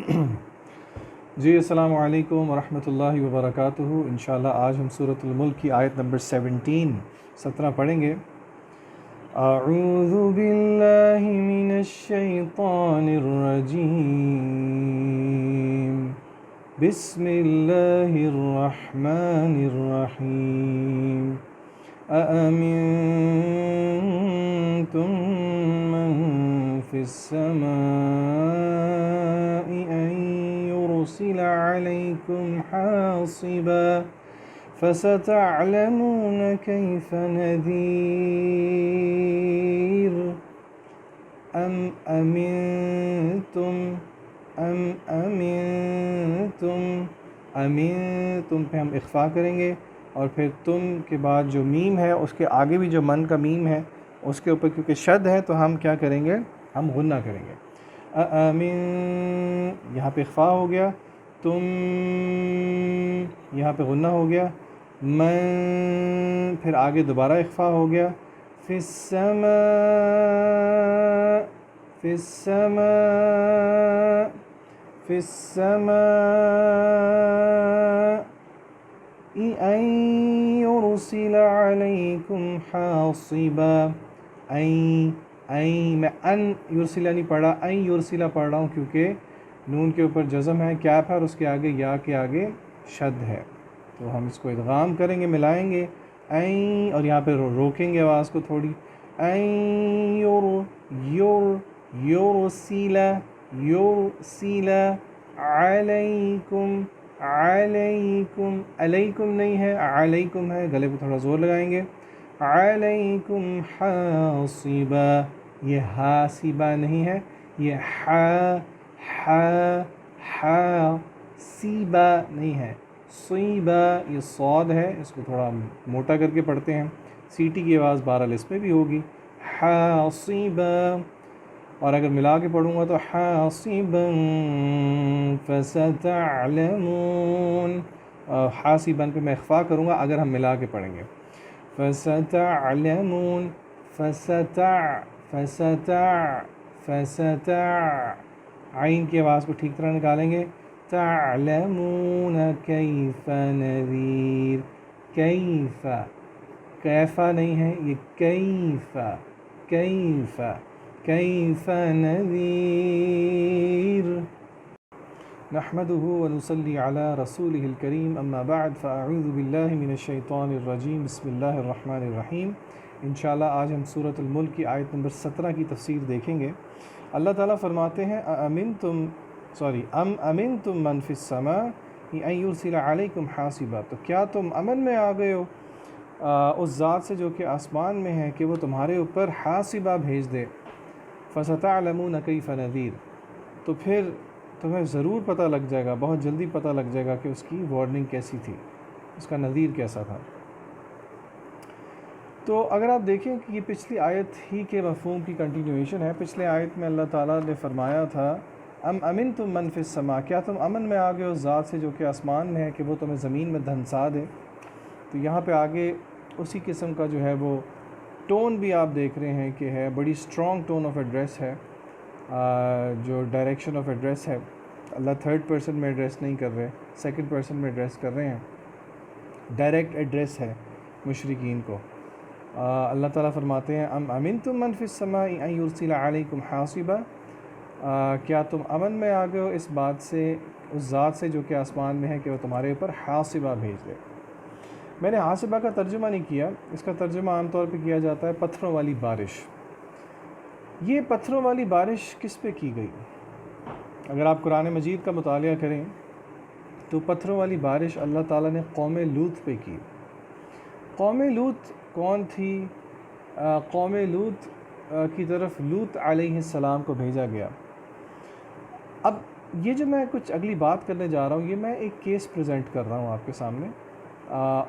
جی السلام علیکم ورحمۃ اللہ وبرکاتہ۔ انشاءاللہ آج ہم سورۃ الملک کی آیت نمبر 17 پڑھیں گے۔ اعوذ باللہ من الشیطان الرجیم، بسم اللہ الرحمن الرحیم۔ أأمنتم من في السماء أن يرسل عليكم حاصبا فستعلمون كيف نذير أم أمنتم پہ ہم اخفا کریں گے، اور پھر تم کے بعد جو میم ہے اس کے آگے بھی جو من کا میم ہے اس کے اوپر کیونکہ شد ہے تو ہم کیا کریں گے، ہم غنہ کریں گے۔ یہاں پہ اخفا ہو گیا، تم یہاں پہ غنہ ہو گیا، من پھر آگے دوبارہ اخفا ہو گیا، فی السماء فی السماء فی السماء ان یرسل علیکم حاصبا۔ میں ان یرسلہ نہیں پڑھا، این یرسلہ پڑھ رہا ہوں کیونکہ نون کے اوپر جزم ہے، کیپ ہے، اور اس کے آگے یا کے آگے شد ہے، تو ہم اس کو ادغام کریں گے، ملائیں گے، این، اور یہاں پہ روکیں گے آواز کو تھوڑی، این یرسل علیکم، علیکم نہیں ہے، علیکم ہے، گلے پہ تھوڑا زور لگائیں گے، علیکم حاصبا، یہ حاصبا نہیں ہے، یہ سیبا نہیں ہے، صیبا، یہ صاد ہے، اس کو تھوڑا موٹا کر کے پڑھتے ہیں، سیٹی کی آواز بہرحال اس میں بھی ہوگی، حاصبا، اور اگر ملا کے پڑھوں گا تو حاصبا فستعلمون، حاصبا پہ میں اخفا کروں گا اگر ہم ملا کے پڑھیں گے، فستعلمون، فستع عین کی آواز کو ٹھیک طرح نکالیں گے، تعلمون کیف نذیر، کیف، کیفا نہیں ہے، یہ کیف نذیر۔ نحمده ونصلي على رسوله الكريم، اما بعد فاعوذ باللہ من الشیطان الرجیم، بسم اللہ الرحمن الرحیم۔ انشاءاللہ آج ہم سورۃ الملک کی آیت نمبر 17 کی تفسیر دیکھیں گے۔ اللہ تعالیٰ فرماتے ہیں ام امنتم من فی السماء ان یرسل علیکم حاصبا، تو کیا تم امن میں آ گئے ہو اس ذات سے جو کہ آسمان میں ہے کہ وہ تمہارے اوپر حاصبہ بھیج دے، فستعلمون کیف نذیر، تو پھر تمہیں ضرور پتہ لگ جائے گا، بہت جلدی پتہ لگ جائے گا کہ اس کی وارننگ کیسی تھی، اس کا نذیر کیسا تھا۔ تو اگر آپ دیکھیں کہ یہ پچھلی آیت ہی کے مفہوم کی کنٹینیویشن ہے۔ پچھلے آیت میں اللہ تعالیٰ نے فرمایا تھا ام امنتم من فی السماء، کیا تم امن میں آ گئے اس ذات سے جو کہ آسمان میں ہے کہ وہ تمہیں زمین میں دھنسا دے۔ تو یہاں پہ آگے اسی قسم کا جو ہے وہ ٹون بھی آپ دیکھ رہے ہیں کہ ہے بڑی اسٹرانگ ٹون آف ایڈریس ہے، جو ڈائریکشن آف ایڈریس ہے، اللہ تھرڈ پرسن میں ایڈریس نہیں کر رہے، سیکنڈ پرسن میں ایڈریس کر رہے ہیں، ڈائریکٹ ایڈریس ہے مشرکین کو۔ اللہ تعالیٰ فرماتے ہیں ام امنتم من فی السماء ان یرسل علیکم حاصبا، کیا تم امن میں آ گئے ہو اس بات سے، اس ذات سے جو کہ آسمان میں ہے کہ وہ تمہارے اوپر حاصبہ بھیج دے۔ میں نے حاصبہ کا ترجمہ نہیں کیا، اس کا ترجمہ عام طور پہ کیا جاتا ہے پتھروں والی بارش۔ یہ پتھروں والی بارش کس پہ کی گئی؟ اگر آپ قرآن مجید کا مطالعہ کریں تو پتھروں والی بارش اللہ تعالیٰ نے قوم لوط پہ کی۔ قوم لوط کون تھی؟ قوم لوط کی طرف لوط علیہ السلام کو بھیجا گیا۔ اب یہ جو میں کچھ اگلی بات کرنے جا رہا ہوں، یہ میں ایک کیس پریزنٹ کر رہا ہوں آپ کے سامنے،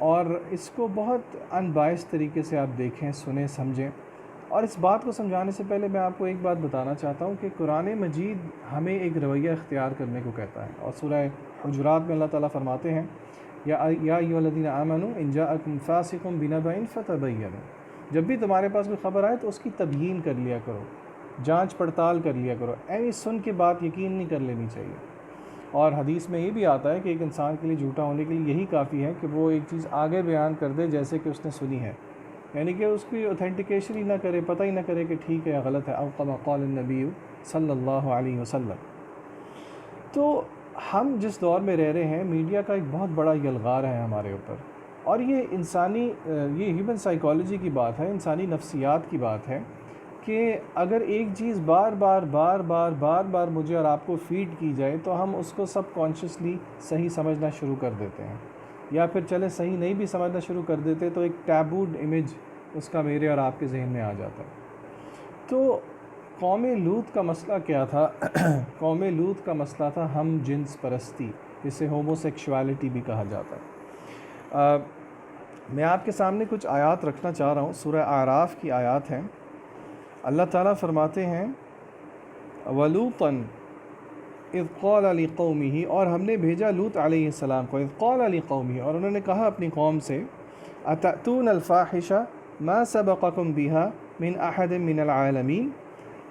اور اس کو بہت ان بائس طریقے سے آپ دیکھیں، سنیں، سمجھیں۔ اور اس بات کو سمجھانے سے پہلے میں آپ کو ایک بات بتانا چاہتا ہوں کہ قرآن مجید ہمیں ایک رویہ اختیار کرنے کو کہتا ہے، اور سورہ حجرات میں اللہ تعالیٰ فرماتے ہیں یا ایھا الذین آمنوا ان جاءکم فاسق بنبأ فتبینوا، جب بھی تمہارے پاس کوئی خبر آئے تو اس کی تبیین کر لیا کرو، جانچ پڑتال کر لیا کرو، ایویں سن کے بات یقین نہیں کر لینی چاہیے۔ اور حدیث میں یہ بھی آتا ہے کہ ایک انسان کے لیے جھوٹا ہونے کے لیے یہی کافی ہے کہ وہ ایک چیز آگے بیان کر دے جیسے کہ اس نے سنی ہے، یعنی کہ اس کی اوتھینٹیکیشن ہی نہ کرے، پتہ ہی نہ کرے کہ ٹھیک ہے یا غلط ہے، او کما قال النبی صلی اللہ علیہ وسلم۔ تو ہم جس دور میں رہ رہے ہیں، میڈیا کا ایک بہت بڑا یلغار ہے ہمارے اوپر، اور یہ انسانی یہ ہیومن سائیکالوجی کی بات ہے، انسانی نفسیات کی بات ہے کہ اگر ایک چیز بار بار مجھے اور آپ کو فیڈ کی جائے تو ہم اس کو سب کانشیسلی صحیح سمجھنا شروع کر دیتے ہیں، یا پھر چلے صحیح نہیں بھی سمجھنا شروع کر دیتے تو ایک ٹیبوڈ امیج اس کا میرے اور آپ کے ذہن میں آ جاتا ہے۔ تو قوم لوط کا مسئلہ کیا تھا؟ قوم لوط کا مسئلہ تھا ہم جنس پرستی، جسے ہومو سیکشوالٹی بھی کہا جاتا ہے۔ میں آپ کے سامنے کچھ آیات رکھنا چاہ رہا ہوں، سورہ اعراف کی آیات ہیں۔ اللہ تعالیٰ فرماتے ہیں وَلُوطًا اِذْ قَالَ لِقَوْمِهِ، اور ہم نے بھیجا لوط علیہ السلام کو، اِذْ قَالَ لِقَوْمِهِ، اور انہوں نے کہا اپنی قوم سے أَتَأْتُونَ الْفَاحِشَةَ مَا سَبَقَكُمْ بِهَا مِنْ أَحَدٍ مِنَ الْعَالَمِينَ،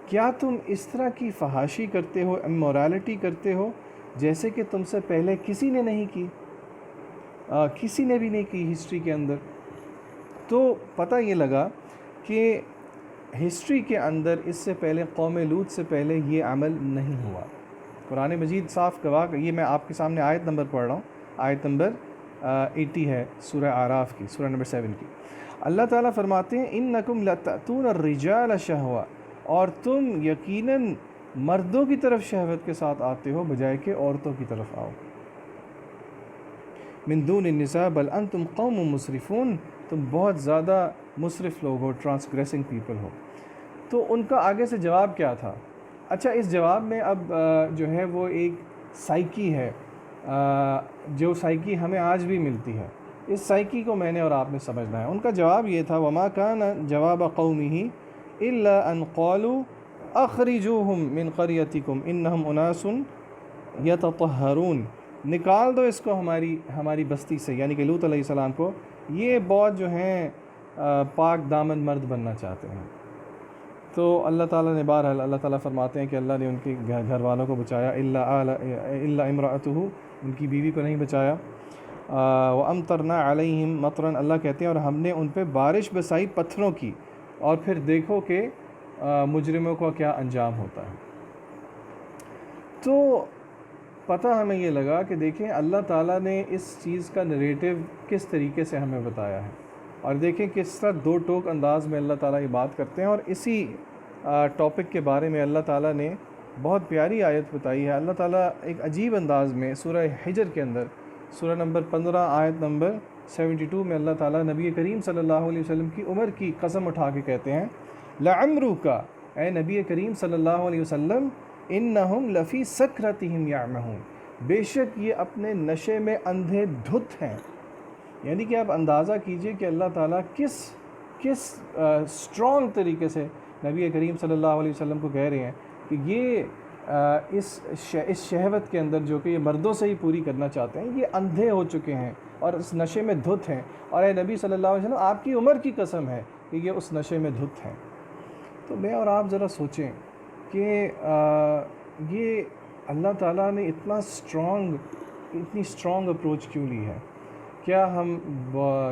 کیا تم اس طرح کی فحاشی کرتے ہو، امورالٹی کرتے ہو جیسے کہ تم سے پہلے کسی نے نہیں کی، کسی نے بھی نہیں کی ہسٹری کے اندر۔ تو پتہ یہ لگا کہ ہسٹری کے اندر اس سے پہلے قوم لوط سے پہلے یہ عمل نہیں ہوا۔ قرآن مجید صاف گواہ، یہ میں آپ کے سامنے آیت نمبر پڑھ رہا ہوں، آیت نمبر 80 ہے سورہ اعراف کی، سورہ نمبر 7 کی۔ اللہ تعالیٰ فرماتے ہیں انکم لتأتون الرجال شہوہ، اور تم یقیناً مردوں کی طرف شہوت کے ساتھ آتے ہو بجائے کہ عورتوں کی طرف آؤ۔ من دون النساء بل انتم قوم مسرفون، تم بہت زیادہ مسرف لوگ ہو، ٹرانسگریسنگ پیپل ہو۔ تو ان کا آگے سے جواب کیا تھا؟ اچھا، اس جواب میں اب جو ہے وہ ایک سائیکی ہے، جو سائیکی ہمیں آج بھی ملتی ہے، اس سائیکی کو میں نے اور آپ نے سمجھنا ہے۔ ان کا جواب یہ تھا وما کان جواب قومہ الا ان قالوا اخرجوہم من قریتکم انہم اناس یتطہرون، نکال دو اس کو ہماری بستی سے، یعنی کہ لوط علیہ السلام کو، یہ بہت جو ہیں پاک دامن مرد بننا چاہتے ہیں۔ تو اللہ تعالیٰ نے بہرحال اللہ تعالیٰ فرماتے ہیں کہ اللہ نے ان کے گھر والوں کو بچایا، الا امرأتہ، ان کی بیوی کو نہیں بچایا۔ وامطرنا علیہم مطرا، اللہ کہتے ہیں اور ہم نے ان پہ بارش برسائی پتھروں کی، اور پھر دیکھو کہ مجرموں کا کیا انجام ہوتا ہے۔ تو پتہ ہمیں یہ لگا کہ دیکھیں اللہ تعالیٰ نے اس چیز کا نریٹو کس طریقے سے ہمیں بتایا ہے، اور دیکھیں کس طرح دو ٹوک انداز میں اللہ تعالیٰ یہ بات کرتے ہیں۔ اور اسی ٹاپک کے بارے میں اللہ تعالیٰ نے بہت پیاری آیت بتائی ہے۔ اللہ تعالیٰ ایک عجیب انداز میں سورہ حجر کے اندر، سورہ نمبر 15 آیت نمبر 72 میں اللہ تعالیٰ نبی کریم صلی اللہ علیہ وسلم کی عمر کی قسم اٹھا کے کہتے ہیں لعمرک، اے نبی کریم صلی اللہ علیہ وسلم، انہم لفی سکرتہم یعمہون، بے شک یہ اپنے نشے میں اندھے دھت ہیں۔ یعنی کہ آپ اندازہ کیجئے کہ اللہ تعالیٰ کس اسٹرانگ طریقے سے نبی کریم صلی اللہ علیہ وسلم کو کہہ رہے ہیں کہ یہ اس شہوت کے اندر جو کہ یہ مردوں سے ہی پوری کرنا چاہتے ہیں، یہ اندھے ہو چکے ہیں اور اس نشے میں دھت ہیں، اور اے نبی صلی اللہ علیہ وسلم آپ کی عمر کی قسم ہے کہ یہ اس نشے میں دھت ہیں۔ تو میں اور آپ ذرا سوچیں کہ یہ اللہ تعالیٰ نے اتنی اسٹرانگ اپروچ کیوں لی ہے؟ کیا ہم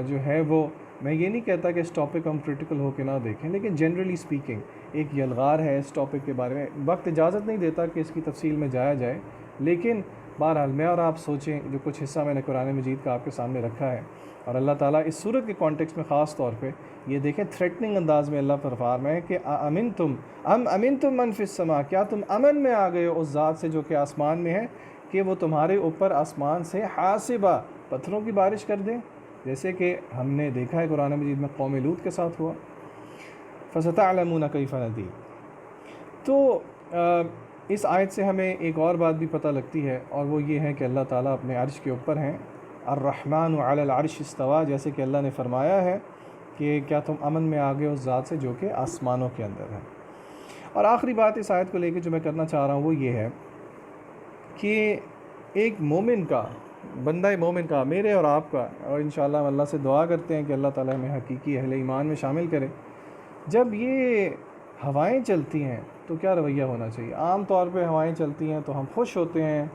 جو ہے وہ، میں یہ نہیں کہتا کہ اس ٹاپک کو ہم کرٹیکل ہو کے نہ دیکھیں، لیکن جنرلی اسپیکنگ ایک یلغار ہے اس ٹاپک کے بارے میں، وقت اجازت نہیں دیتا کہ اس کی تفصیل میں جایا جائے، لیکن بہرحال میں اور آپ سوچیں، جو کچھ حصہ میں نے قرآن مجید کا آپ کے سامنے رکھا ہے، اور اللہ تعالیٰ اس صورت کے کانٹیکس میں خاص طور پہ یہ دیکھیں تھریٹننگ انداز میں اللہ پر فرما ہے کہ امنتم من فی السماء، کیا تم امن میں آ گئے ہو اس ذات سے جو کہ آسمان میں ہے کہ وہ تمہارے اوپر آسمان سے حاسبہ، پتھروں کی بارش کر دیں، جیسے کہ ہم نے دیکھا ہے قرآن مجید میں قوم لوط کے ساتھ ہوا۔ فَسَتَعْلَمُونَ كَيْفَ نَذِيرِ۔ تو اس آیت سے ہمیں ایک اور بات بھی پتہ لگتی ہے، اور وہ یہ ہے کہ اللہ تعالیٰ اپنے عرش کے اوپر ہیں، الرحمن علی العرش استویٰ، جیسے کہ اللہ نے فرمایا ہے کہ کیا تم امن میں آ گئے اس ذات سے جو کہ آسمانوں کے اندر ہے۔ اور آخری بات اس آیت کو لے کے جو میں کرنا چاہ رہا ہوں وہ یہ ہے کہ ایک مومن کا، بندہ مومن کا، میرے اور آپ کا، اور انشاءاللہ ہم اللہ سے دعا کرتے ہیں کہ اللہ تعالیٰ ہمیں حقیقی اہل ایمان میں شامل کرے، جب یہ ہوائیں چلتی ہیں تو کیا رویہ ہونا چاہیے؟ عام طور پہ ہوائیں چلتی ہیں تو ہم خوش ہوتے ہیں،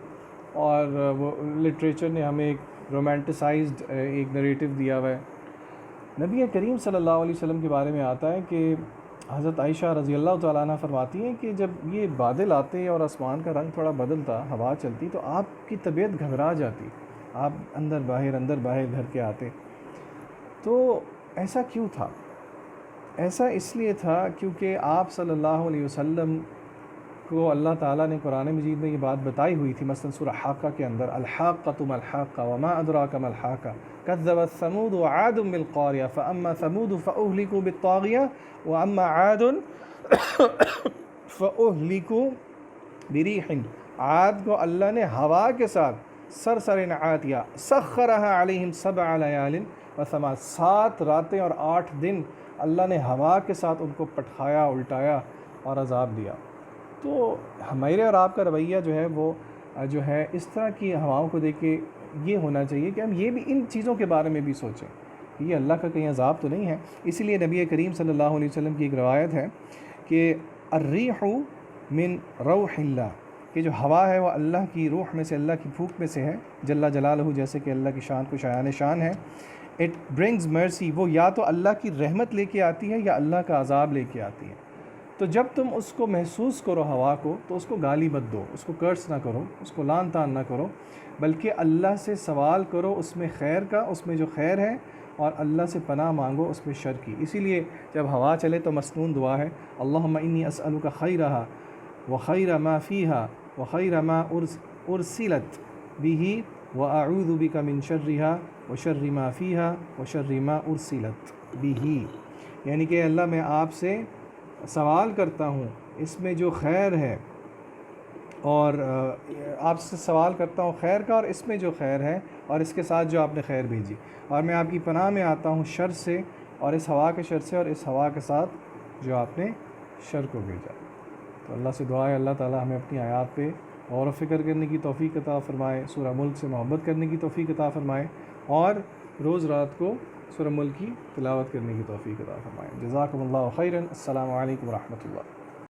اور وہ لٹریچر نے ہمیں ایک رومانٹیسائزڈ ایک نریٹو دیا ہوا ہے۔ نبی کریم صلی اللہ علیہ وسلم کے بارے میں آتا ہے کہ حضرت عائشہ رضی اللہ تعالیٰ عنہ فرماتی ہیں کہ جب یہ بادل آتے اور آسمان کا رنگ تھوڑا بدلتا، ہوا چلتی، تو آپ کی طبیعت گھبرا جاتی، آپ اندر باہر گھر کے آتے۔ تو ایسا کیوں تھا؟ ایسا اس لیے تھا کیونکہ آپ صلی اللہ علیہ وسلم کو اللہ تعالیٰ نے قرآن مجید میں یہ بات بتائی ہوئی تھی، مثلا سورہ حاقہ کے اندر، الحاقۃ ما الحاقہ وما ادراک ما الحاقہ کذبت ثمود وعاد بالقاریہ فاما ثمود فاہلکوا بالطاغیہ واما عاد فاہلکوا بریح۔ عاد کو اللہ نے ہوا کے ساتھ سرسر عاتیہ سخرها علیہم 7 لیال وثمان، 7 راتیں اور 8 دن اللہ نے ہوا کے ساتھ ان کو پٹھایا، الٹایا اور عذاب دیا۔ تو ہمارے اور آپ کا رویہ جو ہے وہ جو ہے اس طرح کی ہواؤں کو دیکھ کے یہ ہونا چاہیے کہ ہم یہ بھی ان چیزوں کے بارے میں بھی سوچیں کہ یہ اللہ کا کہیں عذاب تو نہیں ہے۔ اسی لیے نبی کریم صلی اللہ علیہ وسلم کی ایک روایت ہے کہ الریح من روح اللہ، کہ جو ہوا ہے وہ اللہ کی روح میں سے، اللہ کی پھونک میں سے ہے، جل جلالہ، جیسے کہ اللہ کی شان کو شایان شان ہے۔ اٹ برنگز مرسی، وہ یا تو اللہ کی رحمت لے کے آتی ہے یا اللہ کا عذاب لے کے آتی ہے۔ تو جب تم اس کو محسوس کرو ہوا کو، تو اس کو گالی مت دو، اس کو کرس نہ کرو، اس کو لان تان نہ کرو، بلکہ اللہ سے سوال کرو اس میں خیر کا، اس میں جو خیر ہے، اور اللہ سے پناہ مانگو اس میں شر کی۔ اسی لیے جب ہوا چلے تو مسنون دعا ہے، اللہم انی اسألک خیرہا وخیر ما فیہا وخیر ما ارسلت بہ واعوذ بک من شرہا وشر ما فیہا وشر ما ارسلت بہ، یعنی کہ اللہ میں آپ سے سوال کرتا ہوں اس میں جو خیر ہے، اور آپ سے سوال کرتا ہوں خیر کا، اور اس میں جو خیر ہے اور اس کے ساتھ جو آپ نے خیر بھیجی، اور میں آپ کی پناہ میں آتا ہوں شر سے، اور اس ہوا کے شر سے، اور اس ہوا کے ساتھ جو آپ نے شر کو بھیجا۔ تو اللہ سے دعا ہے اللہ تعالی ہمیں اپنی آیات پہ غور و فکر کرنے کی توفیق عطا فرمائے، سورہ ملک سے محبت کرنے کی توفیق عطا فرمائے، اور روز رات کو سورہ ملک کی تلاوت کرنے کی توفیق عطا فرمائے۔ جزاکم اللہ خیرا، السلام علیکم ورحمۃ اللہ۔